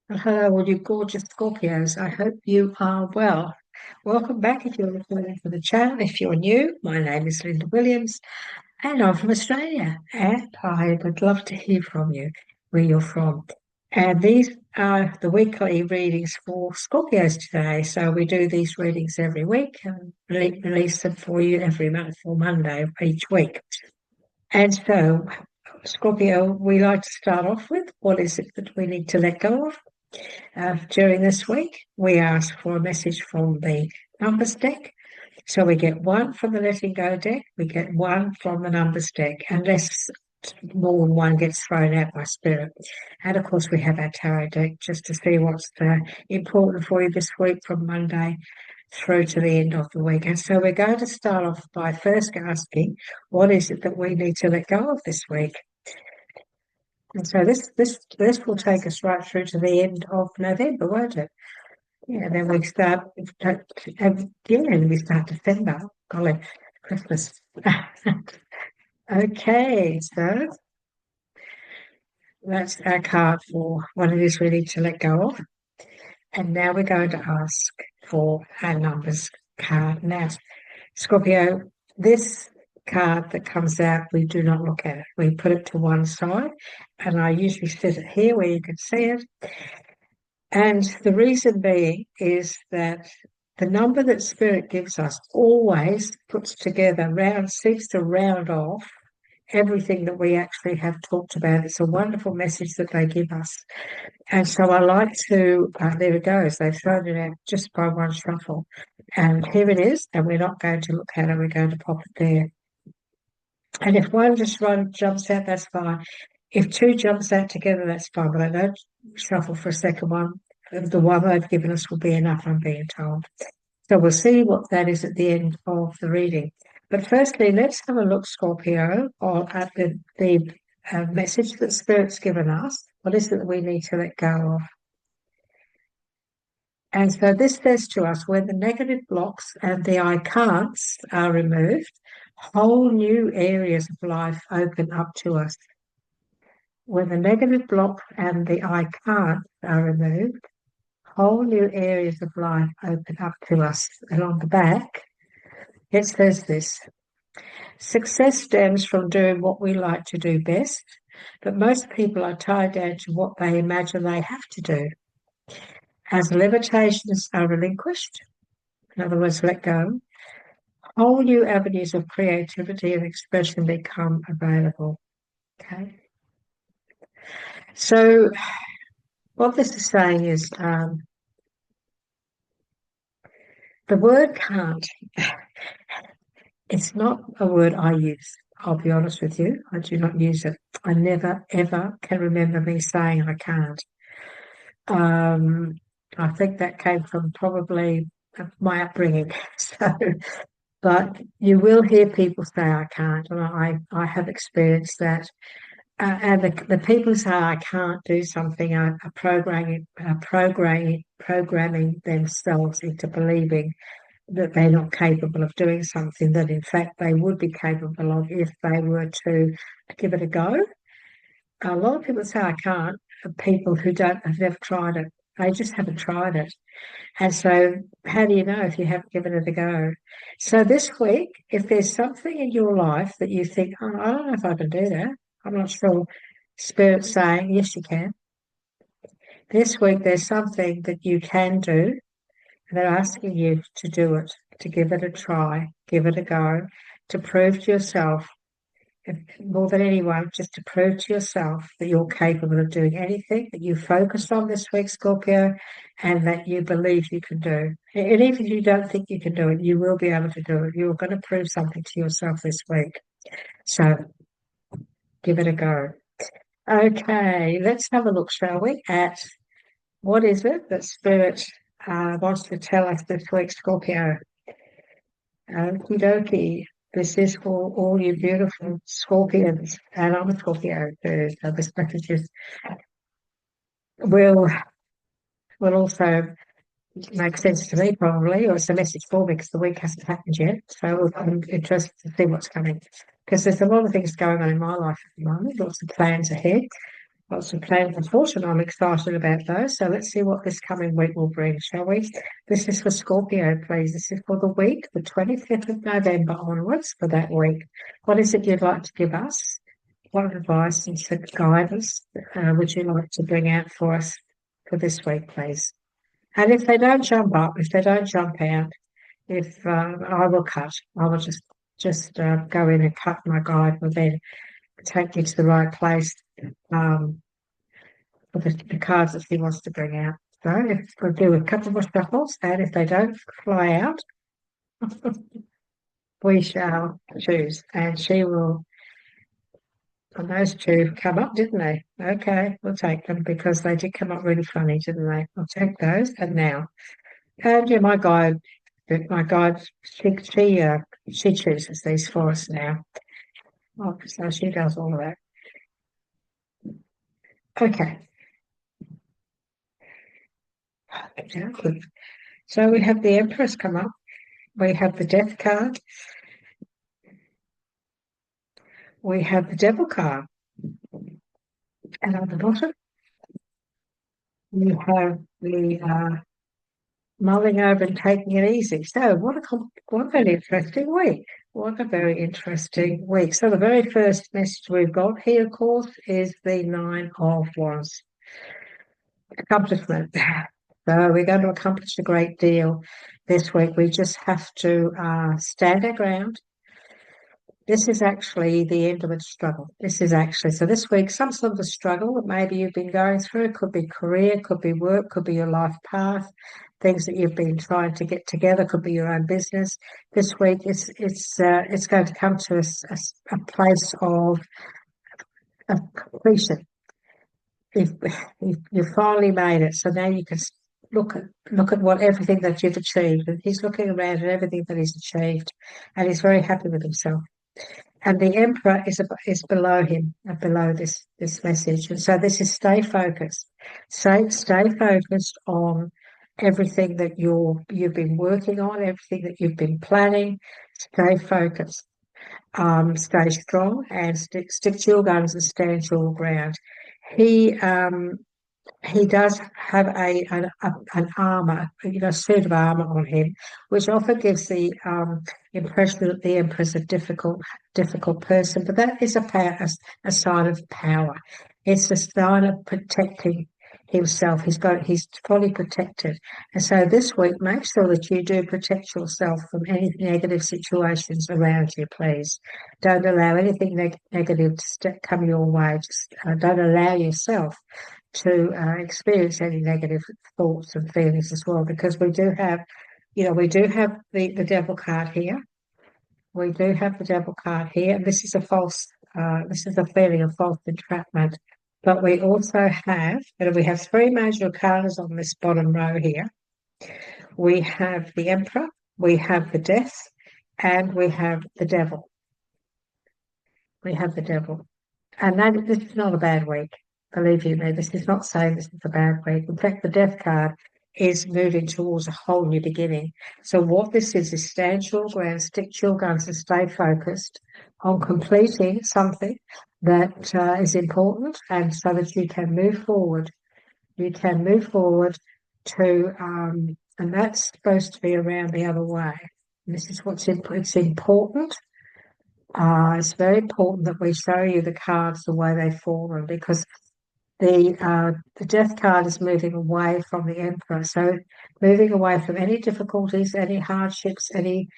Hello, all you gorgeous Scorpios. I hope you are well. Welcome back if you're returning to the channel. If you're new, my name is Linda Williams and I'm from Australia. And I would love to hear from you where you're from. And these are the weekly readings for Scorpios today. So we do these readings every week and release them for you every month or Monday of each week. And so, Scorpio, we like to start off with what is it that we need to let go of? During this week, we ask for a message from the numbers deck. So we get one from the letting go deck, we get one from the numbers deck, unless more than one gets thrown out by spirit. And of course, we have our tarot deck just to see what's important for you this week from Monday through to the end of the week. And so we're going to start off by first asking, what is it that we need to let go of this week? And so this will take us right through to the end of November, won't it? Yeah, then we start, we start December. Golly, Christmas. Okay, so that's our card for what it is we need to let go of. And now we're going to ask for our numbers card. Now, Scorpio, this card that comes out, we do not look at it. We put it to one side, and I usually sit it here where you can see it. And the reason being is that the number that Spirit gives us always puts together, seems to round off everything that we actually have talked about. It's a wonderful message that they give us. And so I like to, there it goes, they've thrown it out just by one shuffle. And here it is, and we're not going to look at it, we're going to pop it there. And if one just jumps out, that's fine. If two jumps out together, that's fine, but I don't shuffle for a second one. The one they've given us will be enough, I'm being told. So we'll see what that is at the end of the reading. But firstly, let's have a look, Scorpio, at the message that Spirit's given us. What is it that we need to let go of? And so this says to us, when the negative blocks and the I can'ts are removed, whole new areas of life open up to us. When the negative blocks and the I can'ts are removed, whole new areas of life open up to us. And on the back, it says this: success stems from doing what we like to do best, but most people are tied down to what they imagine they have to do. As limitations are relinquished, in other words, let go, whole new avenues of creativity and expression become available. Okay. So what this is saying is the word can't, it's not a word I use. I'll be honest with you. I do not use it. I never, ever can remember me saying I can't. I think that came from probably my upbringing. So, but you will hear people say I can't, and I have experienced that. And the people who say I can't do something are programming themselves into believing that they're not capable of doing something that in fact they would be capable of if they were to give it a go. A lot of people say I can't are people who have never tried it. They just haven't tried it. And so how do you know if you haven't given it a go? So this week, if there's something in your life that you think, oh, I don't know if I can do that, I'm not sure, Spirit's saying, yes, you can. This week, there's something that you can do, and they're asking you to do it, to give it a try, give it a go, to prove to yourself, more than anyone, just to prove to yourself that you're capable of doing anything that you focus on this week, Scorpio, and that you believe you can do. And even if you don't think you can do it, you will be able to do it. You're going to prove something to yourself this week. So give it a go. Okay, let's have a look, shall we, at what is it that Spirit wants to tell us this week, Scorpio. Okie dokie. This is for all you beautiful Scorpions, and I'm a Scorpio too, so this message will also make sense to me probably, or it's a message for me because the week hasn't happened yet. So I'm interested to see what's coming because there's a lot of things going on in my life at the moment, lots of plans ahead. Lots of plans afoot, and I'm excited about those. So let's see what this coming week will bring, shall we? This is for Scorpio, please. This is for the week, the 25th of November onwards for that week. What is it you'd like to give us? What advice and guidance would you like to bring out for us for this week, please? And if they don't jump up, if they don't jump out, if I will cut, I will just go in and cut my guide will then take you to the right place for the cards that she wants to bring out. So if we'll do a couple of shuffles, and if they don't fly out, we shall choose. And she will, and those two come up, didn't they? Okay, we'll take them because they did come up really funny, didn't they? I'll take those. And now, and yeah, my guide, she chooses these for us now. Oh, so she does all of that. Okay. So we have the Empress come up. We have the Death card. We have the Devil card. And on the bottom, we have the mulling over and taking it easy. So what an interesting week. What a very interesting week. So the very first message we've got here, of course, is the Nine of Wands. Accomplishment. So we're going to accomplish a great deal this week. We just have to stand our ground. This is actually the end of a struggle. This is actually, so this week, some sort of a struggle that maybe you've been going through. It could be career, could be work, could be your life path, things that you've been trying to get together, could be your own business. This week, it's going to come to a place of completion. If you've finally made it, so now you can look at what everything that you've achieved. And he's looking around at everything that he's achieved, and he's very happy with himself. And the Emperor is below him, below this message. And so this is stay focused. Stay focused on everything that you've been working on, everything that you've been planning. Stay focused. Stay strong and stick to your guns and stand your ground. He does have an armor, suit of armor on him, which often gives the impression that the Emperor is a difficult person. But that is a sign of power. It's a sign of protecting himself. He's fully protected, and so this week, make sure that you do protect yourself from any negative situations around you. Please don't allow anything negative to come your way. Just don't allow yourself to experience any negative thoughts and feelings as well, because we do have the Devil card here. We do have the Devil card here, and this is a feeling of false entrapment. But we also have, we have three major arcanas on this bottom row here. We have the Emperor, we have the Death, and we have the Devil. We have the Devil. And this is not a bad week. Believe you me, this is not saying this is a bad week. In fact, the Death card is moving towards a whole new beginning. So what this is stand your ground, stick to your guns, and stay focused on completing something that is important, and so that you can move forward. You can move forward to, and that's supposed to be around the other way. And this is it's important. It's very important that we show you the cards the way they've fallen, because the Death card is moving away from the Emperor. So moving away from any difficulties, any hardships, any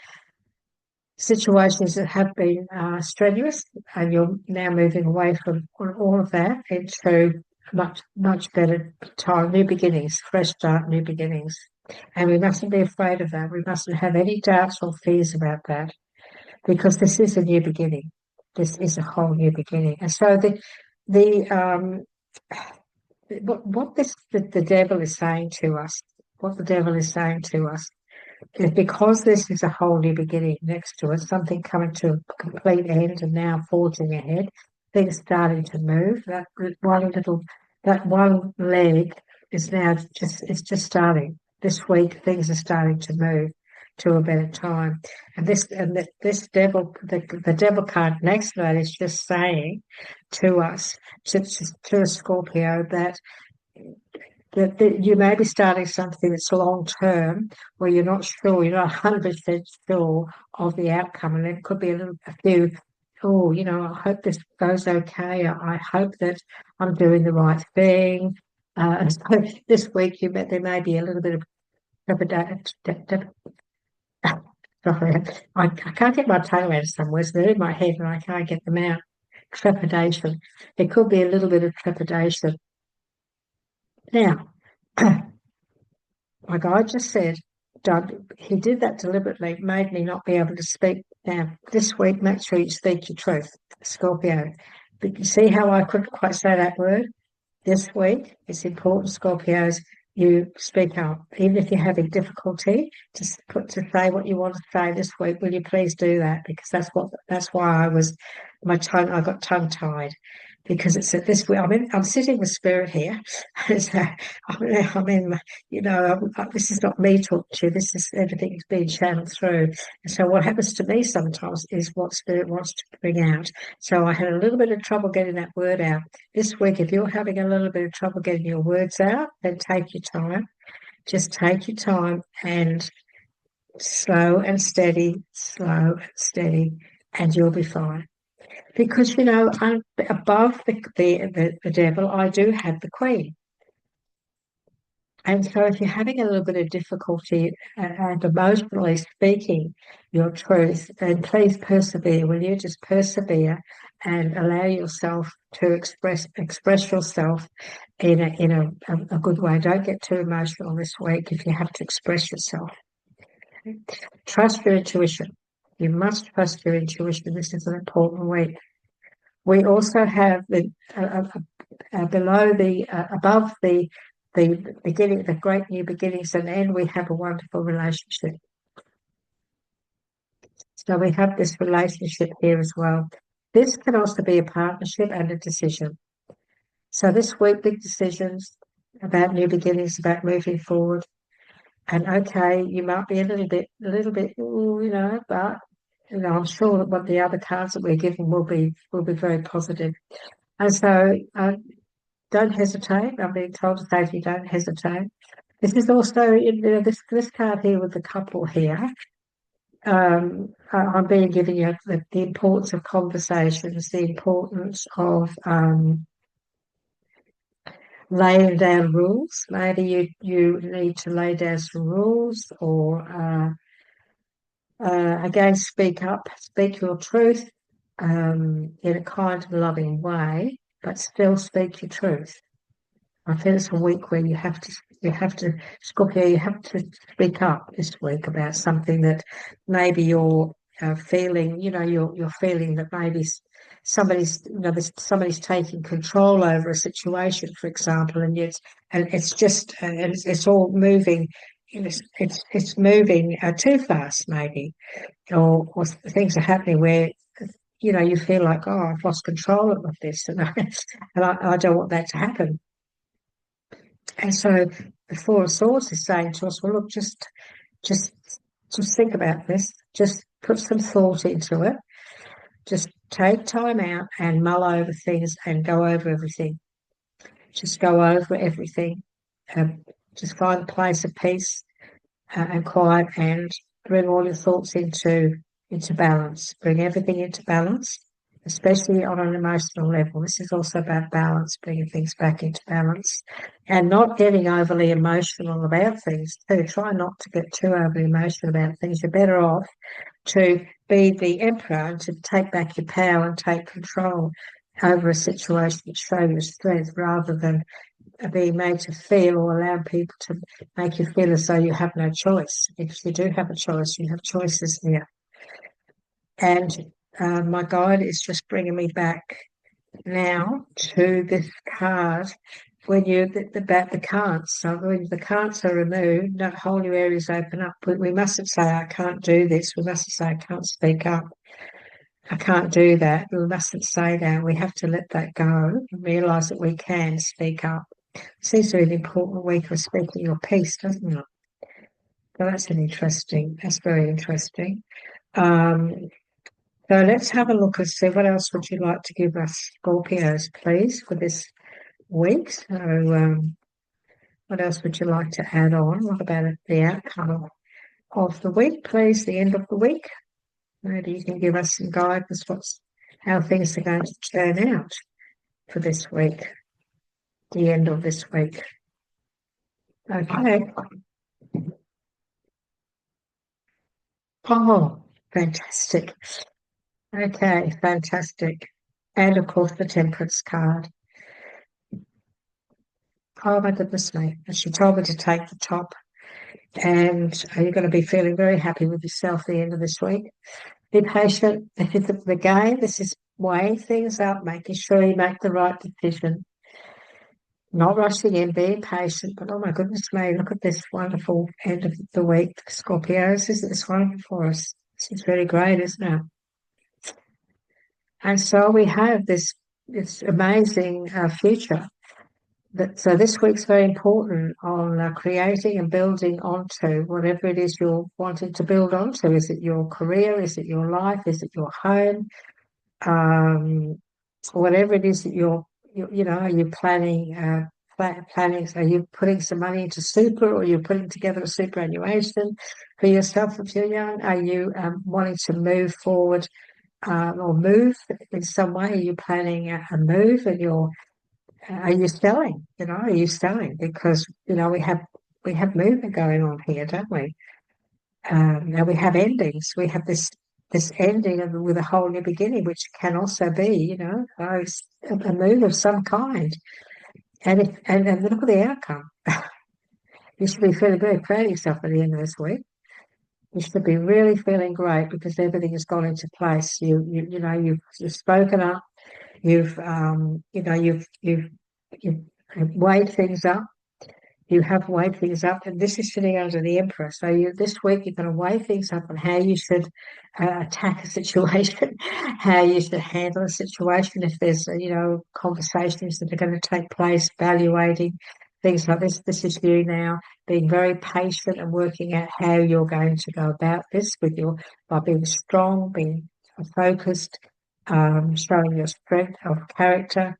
situations that have been strenuous, and you're now moving away from all of that into much better time, new beginnings, fresh start, new beginnings. And we mustn't be afraid of that. We mustn't have any doubts or fears about that, because this is a new beginning. This is a whole new beginning. And so the devil is saying to us, what the devil is saying to us is, because this is a whole new beginning next to it, something coming to a complete end and now forging ahead, things starting to move. That one leg is now just starting. This week, things are starting to move to a better time. And this devil, the devil card next to that is just saying to us, to a Scorpio, that you may be starting something that's long term where you're not sure, you're not 100% sure of the outcome. And it could be a few, oh, I hope this goes okay. I hope that I'm doing the right thing. So this week there may be a little bit of trepidation. Sorry, I can't get my tongue out of some words. They're in my head and I can't get them out. Trepidation. It could be a little bit of trepidation. Now, my guide just said, he did that deliberately, made me not be able to speak. Now, this week, make sure you speak your truth, Scorpio. But you see how I couldn't quite say that word? This week, it's important, Scorpios, you speak up. Even if you're having difficulty to say what you want to say this week, will you please do that? Because that's why I got tongue tied. Because it's at this week, I'm sitting with spirit here. So this is not me talking to you. This is everything's being channeled through. And so what happens to me sometimes is what spirit wants to bring out. So I had a little bit of trouble getting that word out. This week, if you're having a little bit of trouble getting your words out, then take your time. Just take your time and slow and steady, and you'll be fine. Because, I'm above the devil, I do have the queen. And so if you're having a little bit of difficulty and emotionally speaking your truth, then please persevere. Will you just persevere and allow yourself to express yourself in a good way? Don't get too emotional this week if you have to express yourself. Trust your intuition. You must trust your intuition. This is an important week. We also have above the beginning, the great new beginnings and end, we have a wonderful relationship. So we have this relationship here as well. This can also be a partnership and a decision. So this week, big decisions about new beginnings, about moving forward. And okay, you might be a little bit, but I'm sure that what the other cards that we're given will be very positive. And so don't hesitate. I'm being told to say to you, don't hesitate. This is also this card here with the couple here. I'm being given you the importance of conversations, the importance of laying down rules. Maybe you need to lay down some rules, or again, speak up, speak your truth in a kind of loving way, but still speak your truth. I feel it's a week where you have to, Scorpio, you have to speak up this week about something that maybe you're feeling, you're feeling that maybe somebody's taking control over a situation, for example, and it's all moving, it's moving too fast, maybe, or things are happening where you feel like, oh, I've lost control of this, and I don't want that to happen. And so the Four of Swords is saying to us, well, look, just think about this. Just put some thought into it. Just take time out and mull over things and go over everything. Just go over everything. Just find a place of peace and quiet, and bring all your thoughts into balance. Bring everything into balance, especially on an emotional level. This is also about balance, bringing things back into balance, and not getting overly emotional about things too. Try not to get too overly emotional about things. You're better off to be the emperor and to take back your power and take control over a situation and show your strength, rather than being made to feel or allow people to make you feel as though you have no choice. If you do have a choice, you have choices here. And my guide is just bringing me back now to this card about the can'ts. So when the can'ts are removed, whole new areas open up. We mustn't say, I can't do this. We mustn't say, I can't speak up. I can't do that. We mustn't say that. We have to let that go and realise that we can speak up. It seems to be an important week of speaking your piece, doesn't it? So that's very interesting. Um, so let's have a look and see what else would you like to give us, Scorpios, please, for this week. So, what else would you like to add on? What about the outcome of the week, please? The end of the week. Maybe you can give us some guidance how things are going to turn out for this week, the end of this week. Okay. Oh, fantastic. Okay, fantastic. And of course, the Temperance card. Oh my goodness me. And she told me to take the top. And you're going to be feeling very happy with yourself at the end of this week. Be patient. Again, this is weighing things up, making sure you make the right decision. Not rushing in, being patient. But oh my goodness me, look at this wonderful end of the week, Scorpios. Isn't this wonderful for us? This is really great, isn't it? And so we have this amazing future. So this week's very important on creating and building onto whatever it is you're wanting to build onto. Is it your career? Is it your life? Is it your home? Whatever it is that are you planning? Planning? Are you putting some money into super, or you're putting together a superannuation for yourself if you're young? Are you wanting to move forward or move in some way? Are you planning a move, and are you selling? Are you selling? Because we have movement going on here, don't we? Now we have endings. We have this ending with a whole new beginning, which can also be, a move of some kind. And look at the outcome. You should be feeling very proud of yourself at the end of this week. You should be really feeling great because everything has gone into place. You've spoken up. You've weighed things up. You have weighed things up, and this is sitting under the Emperor. So this week you're going to weigh things up on how you should attack a situation, how you should handle a situation. If there's conversations that are going to take place, evaluating things like this. This is you now being very patient and working out how you're going to go about this by being strong, being focused, showing your strength of character,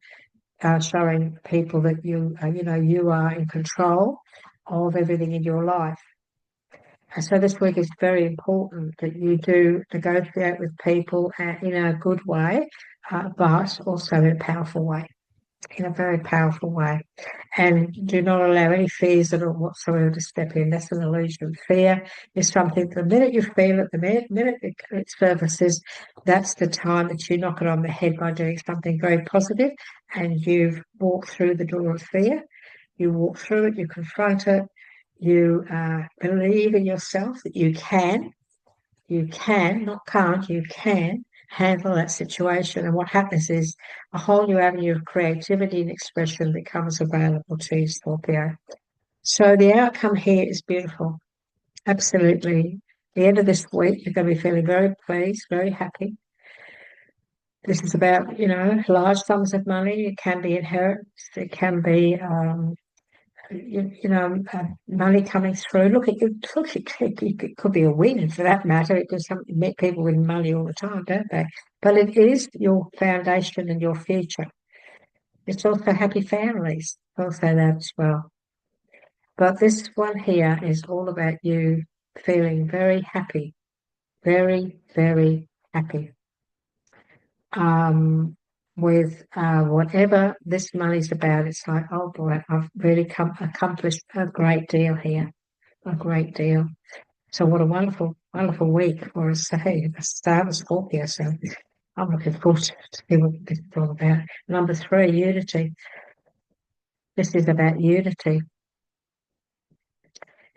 showing people that you are in control of everything in your life. And so this week is very important that you do negotiate with people in a good way, but also in a powerful way, in a very powerful way. And do not allow any fears at all whatsoever to step in. That's an illusion. Fear is something, the minute you feel it, the minute it surfaces, that's the time that you knock it on the head by doing something very positive, and you've walked through the door of fear. You walk through it, you confront it, you believe in yourself that you can, not can't, you can handle that situation. And what happens is a whole new avenue of creativity and expression becomes available to you, Scorpio. So the outcome here is beautiful. Absolutely. The end of this week, you're going to be feeling very pleased, very happy. This is about, large sums of money. It can be inheritance. It can be money coming through. Look, it could be a win for that matter, because people win money all the time, don't they? But it is your foundation and your future. It's also happy families, also that as well. But this one here is all about you feeling very happy, very, very happy. With whatever this money's about, it's like, oh boy, I've really accomplished a great deal here, a great deal. So what a wonderful, wonderful week for us. Hey, the start of Scorpio. So I'm looking forward to see what this is all about. Number 3, unity. This is about unity.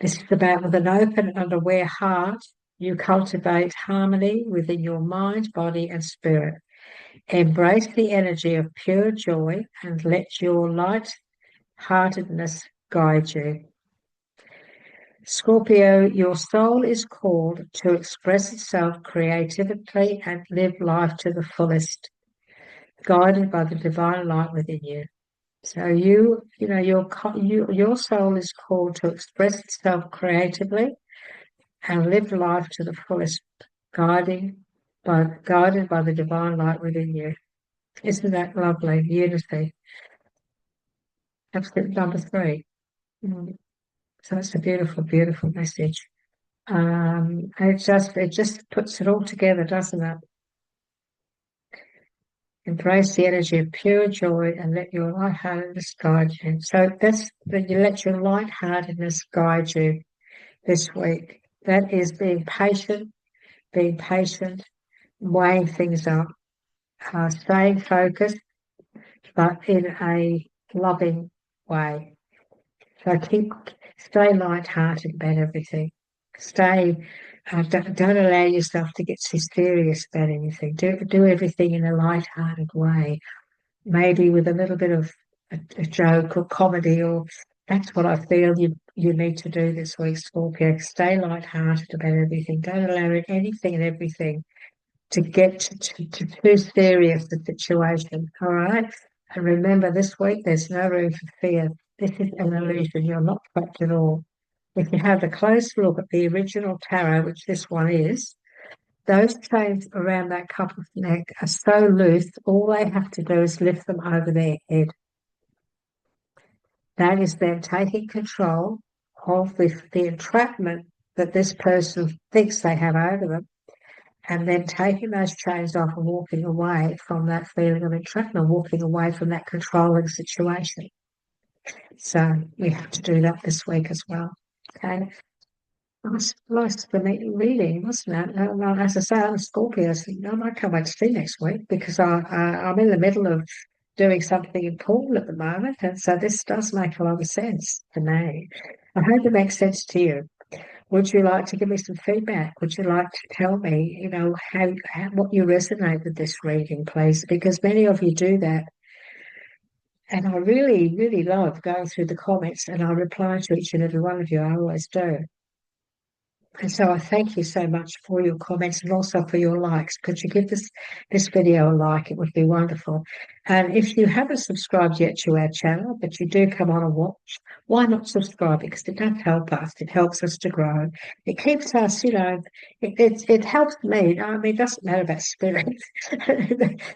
This is about, with an open and aware heart, you cultivate harmony within your mind, body, and spirit. Embrace the energy of pure joy and let your light-heartedness guide you. Scorpio, your soul is called to express itself creatively and live life to the fullest, guided by the divine light within you. So your soul is called to express itself creatively and live life to the fullest, guided by the divine light within you. Isn't that lovely? Unity. That's number three. Mm. So it's a beautiful, beautiful message. It just puts it all together, doesn't it? Embrace the energy of pure joy and let your lightheartedness guide you. So that's that you let your lightheartedness guide you this week. That is being patient, weighing things up, staying focused, but in a loving way. So stay light-hearted about everything. Don't allow yourself to get too serious about anything. Do everything in a light-hearted way, maybe with a little bit of a joke or comedy, or that's what I feel you need to do this week, Scorpio. Stay light-hearted about everything. Don't allow anything and everything to get to too serious the situation. All right. And remember, this week there's no room for fear. This is an illusion. You're not trapped at all. If you have a close look at the original tarot, which this one is, those chains around that couple's neck are so loose, all they have to do is lift them over their head. That is them taking control of the entrapment that this person thinks they have over them, and then taking those chains off and walking away from that feeling of entrapment, walking away from that controlling situation. So we have to do that this week as well. Okay. Nice for me reading, wasn't it? As I say, I'm a Scorpio, so I can't wait to see next week because I'm in the middle of doing something important at the moment, and so this does make a lot of sense to me. I hope it makes sense to you. Would you like to give me some feedback? Would you like to tell me, how what you resonate with this reading, please? Because many of you do that, and I really, really love going through the comments, and I reply to each and every one of you. I always do. And so I thank you so much for your comments and also for your likes. Could you give this video a like? It would be wonderful. And if you haven't subscribed yet to our channel, but you do come on and watch, why not subscribe? Because it does help us. It helps us to grow. It keeps us, it helps me. I mean, it doesn't matter about spirit.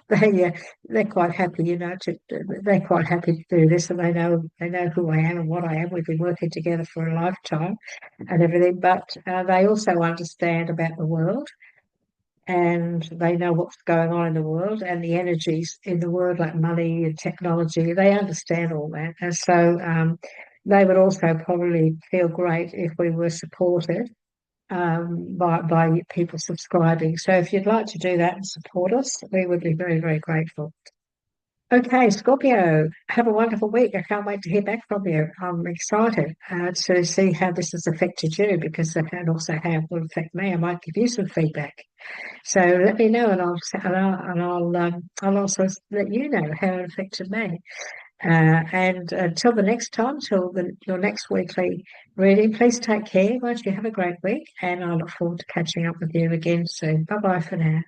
They're quite happy, they're quite happy to do this, and they know who I am and what I am. We've been working together for a lifetime and everything, but they also understand about the world, and they know what's going on in the world and the energies in the world, like money and technology. They understand all that, and so they would also probably feel great if we were supported by people subscribing. So if you'd like to do that and support us, we would be very, very grateful. Okay, Scorpio, have a wonderful week. I can't wait to hear back from you. I'm excited to see how this has affected you, because it can also how it will affect me. I might give you some feedback. So let me know, and I'll also let you know how it affected me. And until the next time, your next weekly reading, please take care. Won't you have a great week? And I look forward to catching up with you again soon. Bye bye for now.